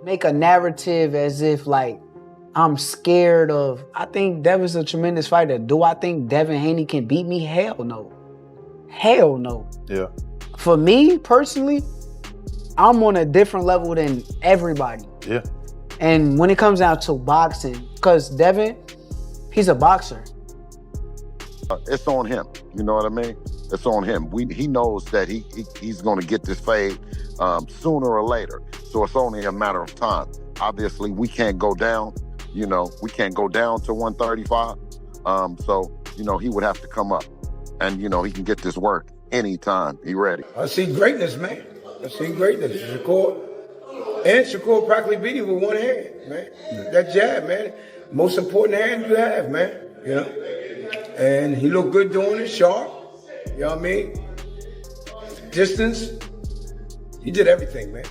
make a narrative as if like I'm scared of. I think Devin's a tremendous fighter. Do I think Devin Haney can beat me? Hell no. Hell no. Yeah. For me personally, I'm on a different level than everybody. Yeah. And when it comes down to boxing, because Devin, he's a boxer. It's on him. You know what I mean? It's on him. He knows that he's going to get this fade sooner or later. So it's only a matter of time. Obviously, we can't go down. You know, we can't go down to 135. So, you know, he would have to come up. And, you know, he can get this work anytime. He ready. I see greatness, man. I see greatness. Shakur practically beat him with one hand, man. That jab, man. Most important hand you have, man. You know? And he looked good doing it, sharp. You know what I mean? Distance. He did everything, man.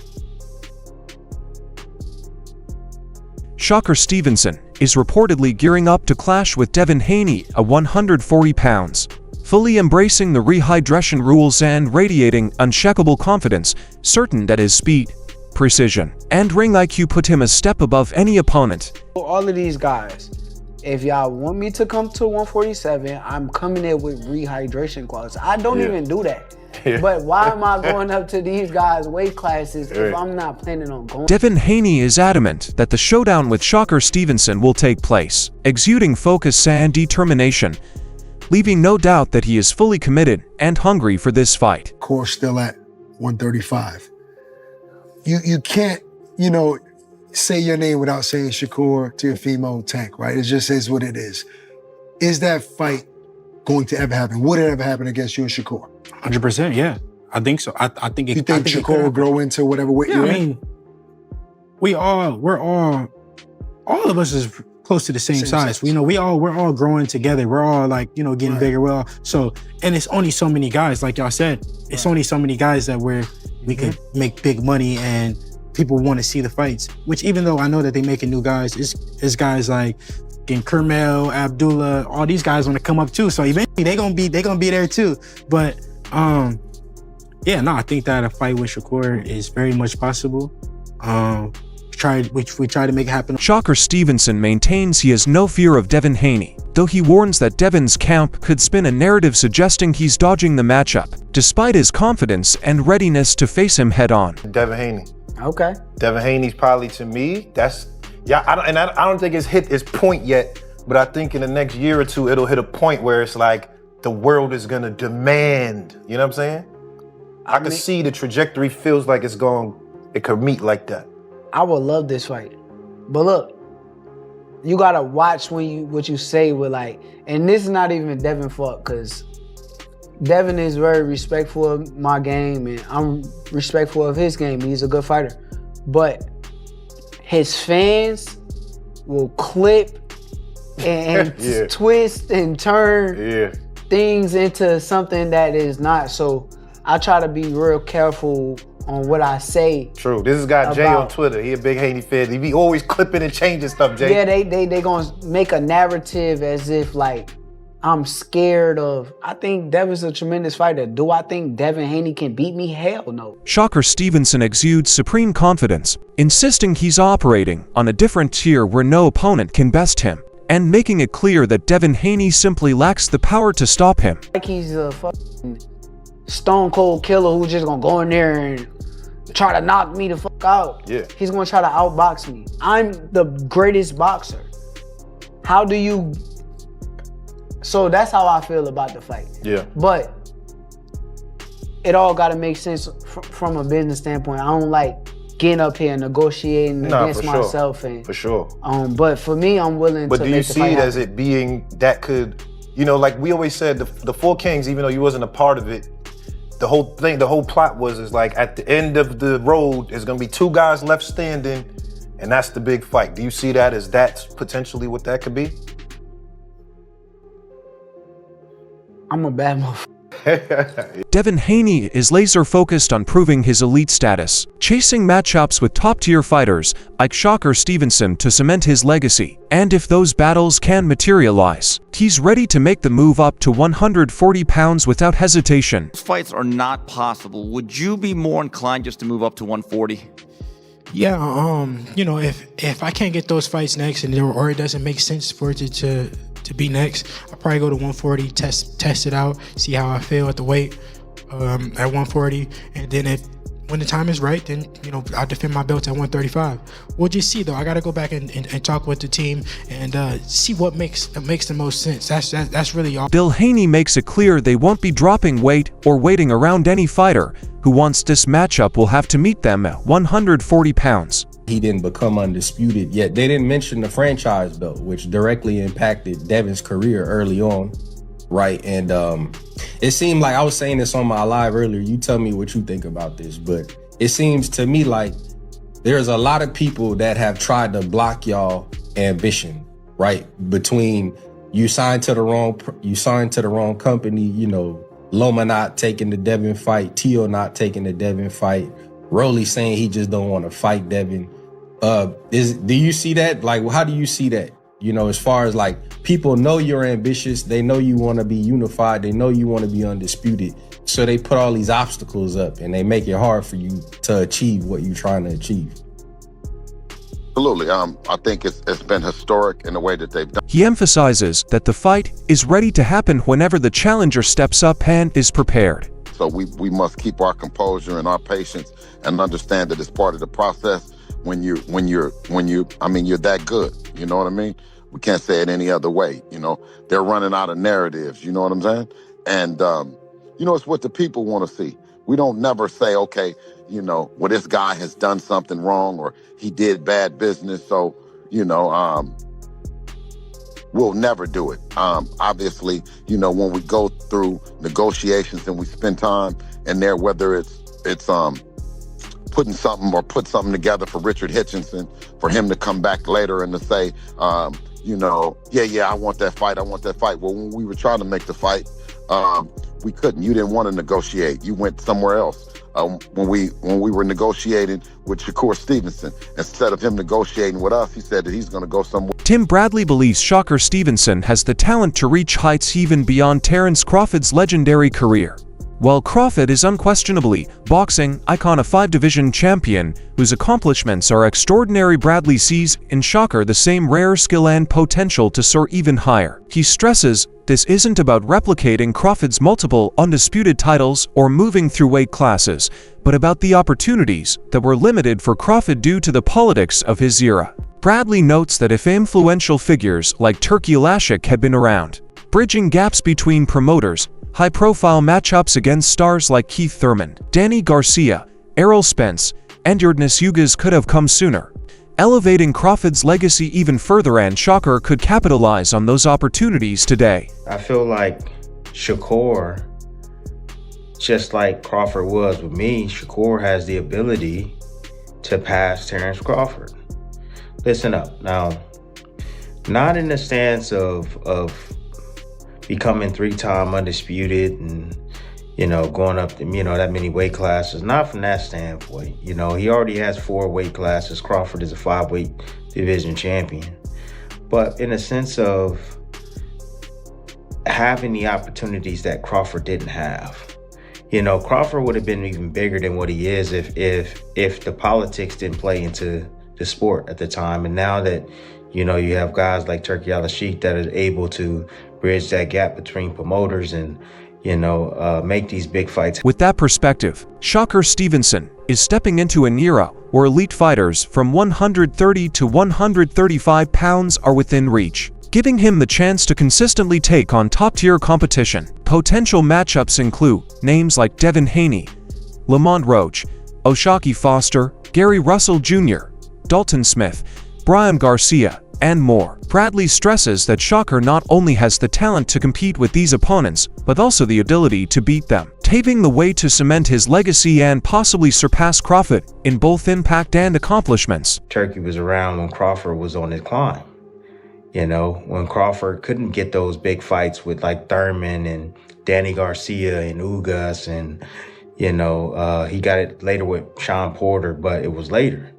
Shakur Stevenson is reportedly gearing up to clash with Devin Haney at 140 pounds. Fully embracing the rehydration rules and radiating unshakable confidence, certain that his speed, precision, and ring IQ put him a step above any opponent. All of these guys, if y'all want me to come to 147, I'm coming in with rehydration quality. I don't even do that. Yeah. But why am I going up to these guys' weight classes if I'm not planning on going? Devin Haney is adamant that the showdown with Shakur Stevenson will take place, exuding focus and determination, leaving no doubt that he is fully committed and hungry for this fight. Core still at 135. You can't, you know, say your name without saying Shakur to your female tank, right? It just is what it is. Is that fight going to ever happen? Would it ever happen against you and Shakur? 100%, yeah. I think so. I think it. You think Shakur will grow into whatever weight you're in? I mean, we're all of us is close to the same size. You know, we're all growing together. We're all like, you know, getting bigger. Well, so, and it's only so many guys, like y'all said, it's only so many guys that we could make big money and people want to see the fights. Which even though I know that they making new guys, it's guys like Kermel, Abdullah, all these guys want to come up too. So eventually they gonna be there too. But yeah, no, I think that a fight with Shakur is very much possible. We try to make it happen. Shakur Stevenson maintains he has no fear of Devin Haney, though he warns that Devin's camp could spin a narrative suggesting he's dodging the matchup, despite his confidence and readiness to face him head-on. Devin Haney. Okay. Devin Haney's probably, to me, that's, yeah, I don't think it's hit its point yet, but I think in the next year or two, it'll hit a point where it's like, the world is gonna demand, you know what I'm saying? I can see the trajectory feels like it could meet like that. I would love this fight. But look, you gotta watch what you say with like, and this is not even Devin's fault, because Devin is very respectful of my game and I'm respectful of his game. He's a good fighter. But his fans will clip and twist and turn things into something that is not. So I try to be real careful on what I say. True. This is guy Jay on Twitter. He a big Haney fan. He be always clipping and changing stuff, Jay. Yeah, they gonna make a narrative as if like I'm scared of. I think Devin's a tremendous fighter. Do I think Devin Haney can beat me? Hell no. Shakur Stevenson exudes supreme confidence, insisting he's operating on a different tier where no opponent can best him, and making it clear that Devin Haney simply lacks the power to stop him. Like he's a fucking stone cold killer who's just gonna go in there and try to knock me the fuck out. Yeah. He's gonna try to outbox me. I'm the greatest boxer. How do you... So that's how I feel about the fight. Yeah. But it all gotta make sense from a business standpoint. I don't like getting up here and negotiating against myself. And, for sure. But for me, I'm willing to make the fight. But do you see it as it being that could, you know, like we always said, the Four Kings, even though you wasn't a part of it, the whole plot is like at the end of the road, there's gonna be two guys left standing, and that's the big fight. Do you see that as that's potentially what that could be? I'm a bad motherfucker. Devin Haney is laser-focused on proving his elite status, chasing matchups with top-tier fighters like Shakur Stevenson to cement his legacy. And if those battles can materialize, he's ready to make the move up to 140 pounds without hesitation. Fights are not possible. Would you be more inclined just to move up to 140? Yeah, if I can't get those fights next, or it doesn't make sense for it to be next, I'll probably go to 140, test it out, see how I feel at the weight at 140, and then when the time is right, then I'll defend my belt at 135. We'll just see though. I got to go back and talk with the team and see what makes the most sense. That's really all. Bill Haney makes it clear they won't be dropping weight or waiting around any fighter who wants this matchup will have to meet them at 140 pounds. He didn't become undisputed yet. They didn't mention the franchise belt, which directly impacted Devin's career early on, right? And it seemed like, I was saying this on my live earlier, you tell me what you think about this, but it seems to me like there's a lot of people that have tried to block y'all ambition, right? Between you signed to the wrong company, Loma not taking the Devin fight, Tio not taking the Devin fight, Rolly saying he just don't want to fight Devin. Do you see that? Like, how do you see that? As far as like, people know you're ambitious, they know you want to be unified, they know you want to be undisputed. So they put all these obstacles up and they make it hard for you to achieve what you're trying to achieve. Absolutely. I think it's been historic in the way that they've done. He emphasizes that the fight is ready to happen whenever the challenger steps up and is prepared. So we must keep our composure and our patience and understand that it's part of the process when you're that good. You know what I mean? We can't say it any other way. They're running out of narratives. You know what I'm saying? And, it's what the people want to see. We don't never say, okay, well, this guy has done something wrong or he did bad business. So, we'll never do it. Obviously, when we go through negotiations and we spend time in there, whether it's put something together for Richard Hitchinson, for him to come back later and to say, I want that fight. Well, when we were trying to make the fight, we couldn't. You didn't want to negotiate. You went somewhere else. When we were negotiating with Shakur Stevenson, instead of him negotiating with us, he said that he's going to go somewhere. Tim Bradley believes Shakur Stevenson has the talent to reach heights even beyond Terence Crawford's legendary career. While Crawford is unquestionably boxing icon, a 5-division champion whose accomplishments are extraordinary, Bradley sees in Shakur the same rare skill and potential to soar even higher. He stresses this isn't about replicating Crawford's multiple undisputed titles or moving through weight classes, but about the opportunities that were limited for Crawford due to the politics of his era. Bradley notes that if influential figures like Turkey Lashik had been around, bridging gaps between promoters, high-profile matchups against stars like Keith Thurman, Danny Garcia, Errol Spence, and Yordenis Ugas could have come sooner, elevating Crawford's legacy even further, and Shakur could capitalize on those opportunities today. I feel like Shakur, just like Crawford was with me, Shakur has the ability to pass Terence Crawford. Listen up. Now, not in the stance of becoming 3-time undisputed and, going up to, that many weight classes. Not from that standpoint. He already has 4 weight classes. Crawford is a 5-weight division champion. But in a sense of having the opportunities that Crawford didn't have. Crawford would have been even bigger than what he is if the politics didn't play into the sport at the time. And now that, you have guys like Turkey Lashik that are able to bridge that gap between promoters and, make these big fights. With that perspective, Shakur Stevenson is stepping into an era where elite fighters from 130 to 135 pounds are within reach, giving him the chance to consistently take on top-tier competition. Potential matchups include names like Devin Haney, Lamont Roach, O'Shaquie Foster, Gary Russell Jr., Dalton Smith, Brian Garcia, and more. Bradley stresses that Shakur not only has the talent to compete with these opponents, but also the ability to beat them, paving the way to cement his legacy and possibly surpass Crawford in both impact and accomplishments. Turkey was around when Crawford was on his climb. When Crawford couldn't get those big fights with like Thurman and Danny Garcia and Ugas, and, he got it later with Sean Porter, but it was later.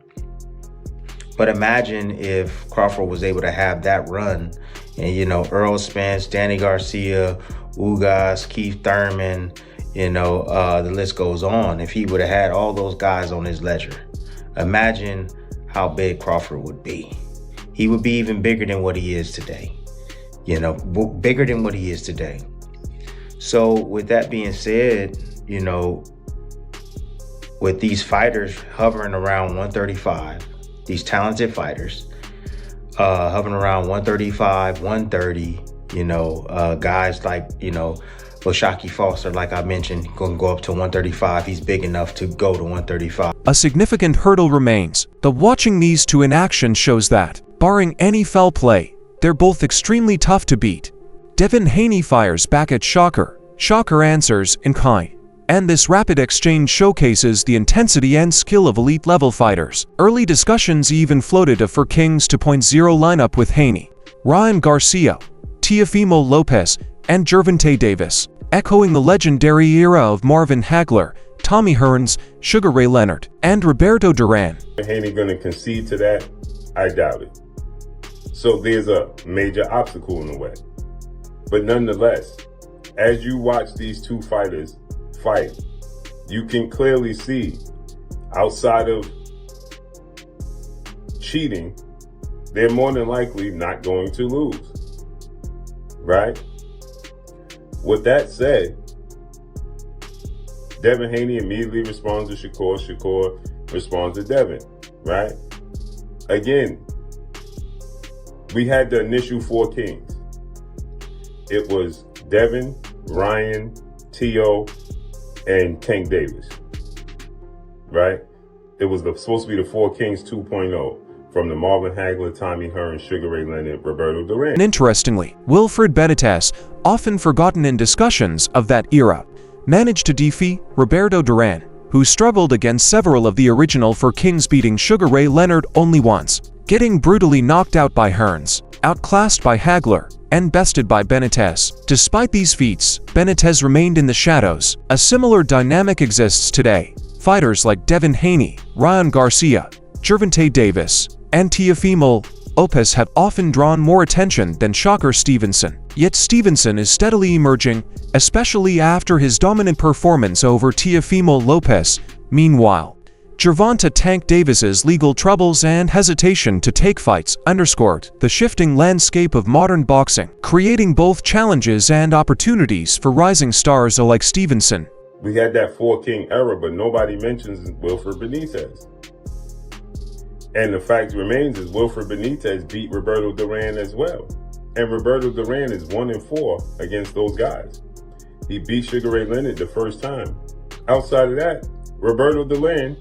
But imagine if Crawford was able to have that run and, Errol Spence, Danny Garcia, Ugas, Keith Thurman, the list goes on. If he would have had all those guys on his ledger, imagine how big Crawford would be. He would be even bigger than what he is today. You know, bigger than what he is today. So with that being said, you know, with these fighters hovering around 135, these talented fighters, hovering around 135, 130, you know, guys like, you know, Shakur Foster, like I mentioned, going to go up to 135. He's big enough to go to 135. A significant hurdle remains. The watching these two in action shows that, barring any foul play, they're both extremely tough to beat. Devin Haney fires back at Shakur. Shakur answers in kind. And this rapid exchange showcases the intensity and skill of elite-level fighters. Early discussions even floated a for Kings 2.0 lineup with Haney, Ryan Garcia, Teofimo Lopez, and Gervonta Davis, echoing the legendary era of Marvin Hagler, Tommy Hearns, Sugar Ray Leonard, and Roberto Duran. Haney going to concede to that? I doubt it. So there's a major obstacle in the way. But nonetheless, as you watch these two fighters fight, you can clearly see, outside of cheating, they're more than likely not going to lose, right? With that said, Devin Haney immediately responds to Shakur. Shakur responds to Devin, right? Again, we had the initial four kings. It was Devin, Ryan, Tio, and Tank Davis, right? It was supposed to be the Four Kings 2.0, from the Marvin Hagler, Tommy Hearns, Sugar Ray Leonard, Roberto Duran. And interestingly, Wilfred Benitez, often forgotten in discussions of that era, managed to defeat Roberto Duran, who struggled against several of the original Four Kings, beating Sugar Ray Leonard only once, getting brutally knocked out by Hearns, outclassed by Hagler, and bested by Benitez. Despite these feats, Benitez remained in the shadows. A similar dynamic exists today. Fighters like Devin Haney, Ryan Garcia, Gervonta Davis, and Teofimo Lopez have often drawn more attention than Shakur Stevenson. Yet Stevenson is steadily emerging, especially after his dominant performance over Teofimo Lopez. Meanwhile, Gervonta Tank Davis's legal troubles and hesitation to take fights underscored the shifting landscape of modern boxing, creating both challenges and opportunities for rising stars like Stevenson. We had that four-king era, but nobody mentions Wilfred Benitez. And the fact remains is Wilfred Benitez beat Roberto Duran as well. And Roberto Duran is 1-4 against those guys. He beat Sugar Ray Leonard the first time. Outside of that, Roberto Duran,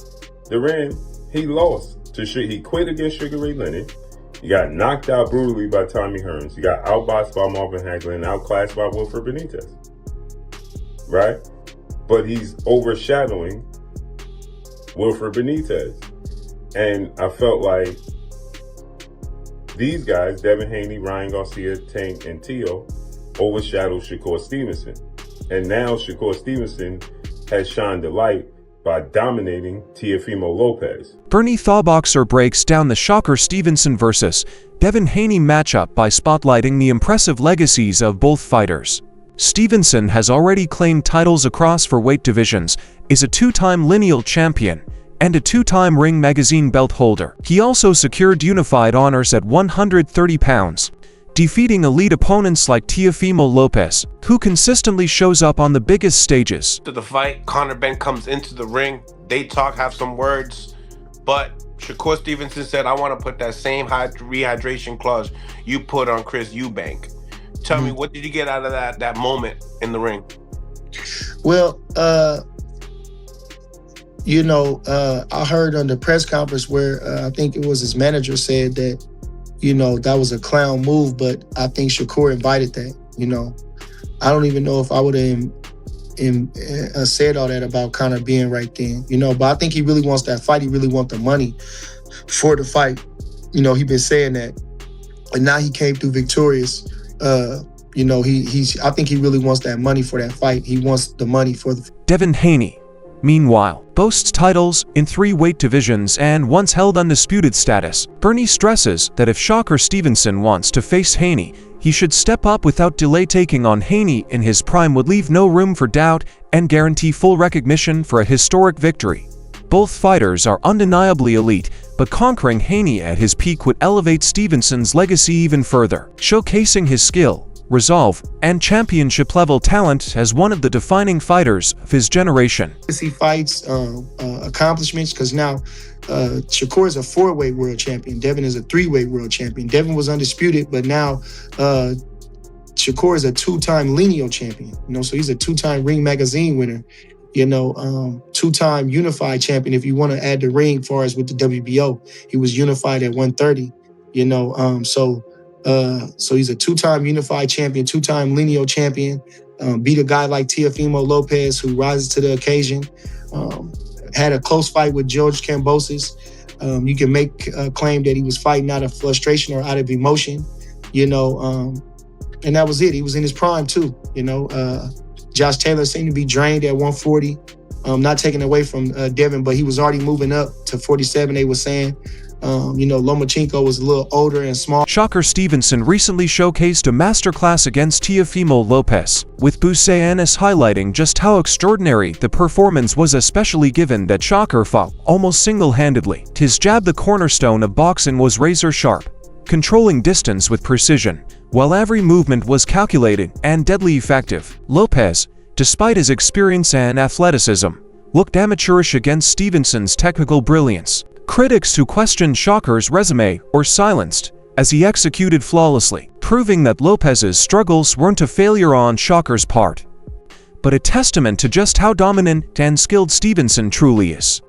he lost to he quit against Sugar Ray Leonard. He got knocked out brutally by Tommy Hearns. He got outboxed by Marvin Hagler and outclassed by Wilfred Benitez. Right? But he's overshadowing Wilfred Benitez. And I felt like these guys, Devin Haney, Ryan Garcia, Tank, and Tio, overshadowed Shakur Stevenson. And now Shakur Stevenson has shined the light by dominating Teofimo Lopez. Bernie Thawboxer breaks down the Shakur Stevenson versus Devin Haney matchup by spotlighting the impressive legacies of both fighters. Stevenson has already claimed titles across four weight divisions, is a two-time lineal champion, and a two-time Ring Magazine belt holder. He also secured unified honors at 130 pounds, defeating elite opponents like Teofimo Lopez, who consistently shows up on the biggest stages. To the fight, Conor Ben comes into the ring, they talk, have some words, but Shakur Stevenson said, I want to put that same rehydration clause you put on Chris Eubank. Tell me, what did you get out of that moment in the ring? Well, I heard on the press conference where I think it was his manager said that, that was a clown move, but I think Shakur invited that, I don't even know if I would have said all that about Conor being right then, but I think he really wants that fight. He really wants the money for the fight. He been saying that. And now he came through victorious. I think he really wants that money for that fight. He wants the money for the Devin Haney, meanwhile, boasts titles in 3 weight divisions and once held undisputed status. Bernie stresses that if Shakur Stevenson wants to face Haney, he should step up without delay. Taking on Haney in his prime would leave no room for doubt and guarantee full recognition for a historic victory. Both fighters are undeniably elite, but conquering Haney at his peak would elevate Stevenson's legacy even further, showcasing his skill, resolve, and championship-level talent as one of the defining fighters of his generation. He fights accomplishments, because now Shakur is a 4-weight world champion. Devin is a 3-weight world champion. Devin was undisputed, but now Shakur is a 2-time lineal champion. So he's a 2-time Ring Magazine winner. 2-time unified champion. If you want to add the ring, as far as with the WBO, he was unified at 130. So he's a 2-time unified champion, 2-time lineal champion. Beat a guy like Teofimo Lopez, who rises to the occasion. Had a close fight with George Kambosos. You can make a claim that he was fighting out of frustration or out of emotion. And that was it. He was in his prime too. Josh Taylor seemed to be drained at 140. Not taken away from Devin, but he was already moving up to 47, they were saying. Lomachenko was a little older and small. Shakur Stevenson recently showcased a masterclass against Teofimo Lopez, with Busayanis highlighting just how extraordinary the performance was, especially given that Shakur fought almost single-handedly. His jab, the cornerstone of boxing, was razor-sharp, controlling distance with precision, while every movement was calculated and deadly effective. Lopez, despite his experience and athleticism, looked amateurish against Stevenson's technical brilliance. Critics who questioned Shakur's resume were silenced, as he executed flawlessly, proving that Lopez's struggles weren't a failure on Shakur's part, but a testament to just how dominant and skilled Stevenson truly is.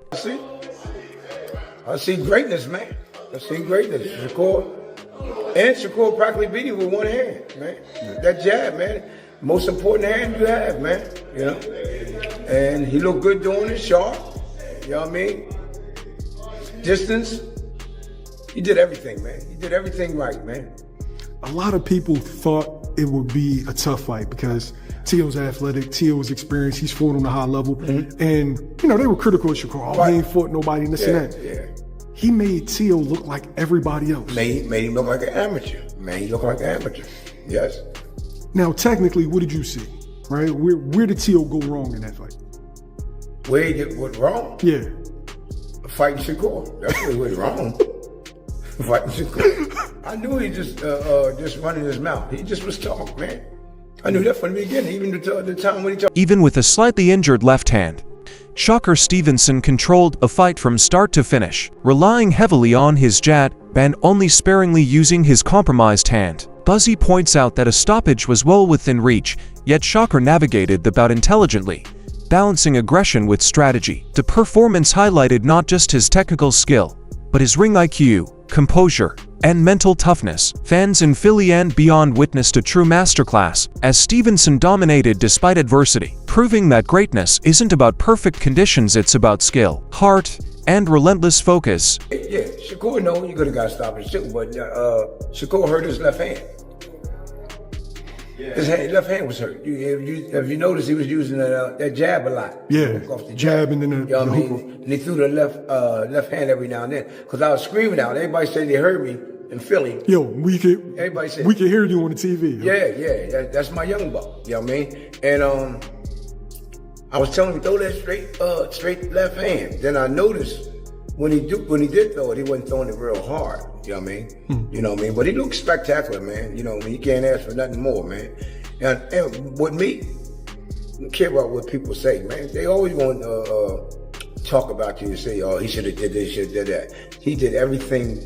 I see greatness, man. I see greatness. Shakur practically beat him with one hand, man. That jab, man. Most important hand you have, man. And he looked good doing it, sharp. You know what I mean? Distance. He did everything, man. He did everything right, man. A lot of people thought it would be a tough fight because Teo's athletic, Teo was experienced, he's fought on a high level. And, they were critical of Shakur. He ain't fought nobody and this and that. Yeah. He made Teo look like everybody else. Made him look like an amateur. He looked like an amateur. Yes. Now, technically, what did you see? Right? Where did Teo go wrong in that fight? Where he went wrong? Yeah. Fighting Shakur. That's where he went wrong. Fighting Shakur. I knew he just running his mouth. He just was talking, man. I knew that from the beginning, even the time when he talked. Even with a slightly injured left hand, Shakur Stevenson controlled a fight from start to finish, relying heavily on his jab and only sparingly using his compromised hand. Buzzy points out that a stoppage was well within reach, yet Shakur navigated the bout intelligently, balancing aggression with strategy. The performance highlighted not just his technical skill, but his ring IQ, composure, and mental toughness. Fans in Philly and beyond witnessed a true masterclass, as Stevenson dominated despite adversity, proving that greatness isn't about perfect conditions, it's about skill, heart, and relentless focus. Yeah, Shakur knows you could have got stoppage too, but Shakur hurt his left hand. His left hand was hurt. If you notice, he was using that jab a lot. Yeah, jab and then the hook. And he threw the left hand every now and then. Because I was screaming out. Everybody said they heard me in Philly. Yo, we could hear you on the TV. Yo. Yeah. That's my young buck. You know what I mean? And I was telling him, throw that straight left hand. Then I noticed when he did throw it, he wasn't throwing it real hard. You know what I mean? You know what I mean? But he looked spectacular, man. You know what I mean? You can't ask for nothing more, man. And with me, I don't care about what people say, man. They always want to talk about you and say, oh, he should have did this, should have did that. He did everything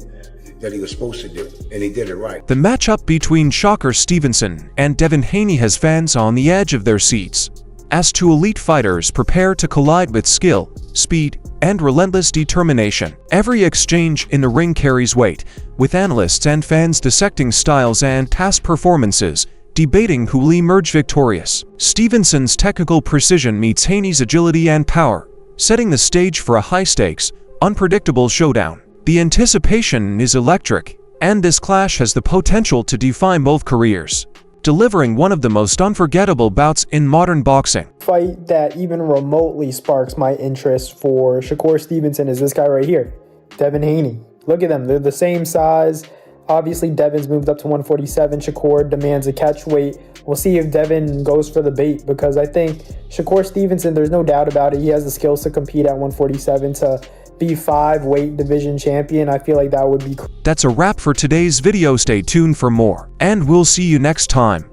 that he was supposed to do, and he did it right. The matchup between Shakur Stevenson and Devin Haney has fans on the edge of their seats, as two elite fighters prepare to collide with skill, speed, and relentless determination. Every exchange in the ring carries weight, with analysts and fans dissecting styles and past performances, debating who will emerge victorious. Stevenson's technical precision meets Haney's agility and power, setting the stage for a high-stakes, unpredictable showdown. The anticipation is electric, and this clash has the potential to define both careers, delivering one of the most unforgettable bouts in modern boxing. Fight that even remotely sparks my interest for Shakur Stevenson is this guy right here, Devin Haney. Look at them, they're the same size. Obviously, Devin's moved up to 147. Shakur demands a catch weight. We'll see if Devin goes for the bait, because I think Shakur Stevenson, there's no doubt about it, he has the skills to compete at 147 to be 5 weight division champion. I feel like that would be. That's a wrap for today's video. Stay tuned for more, and we'll see you next time.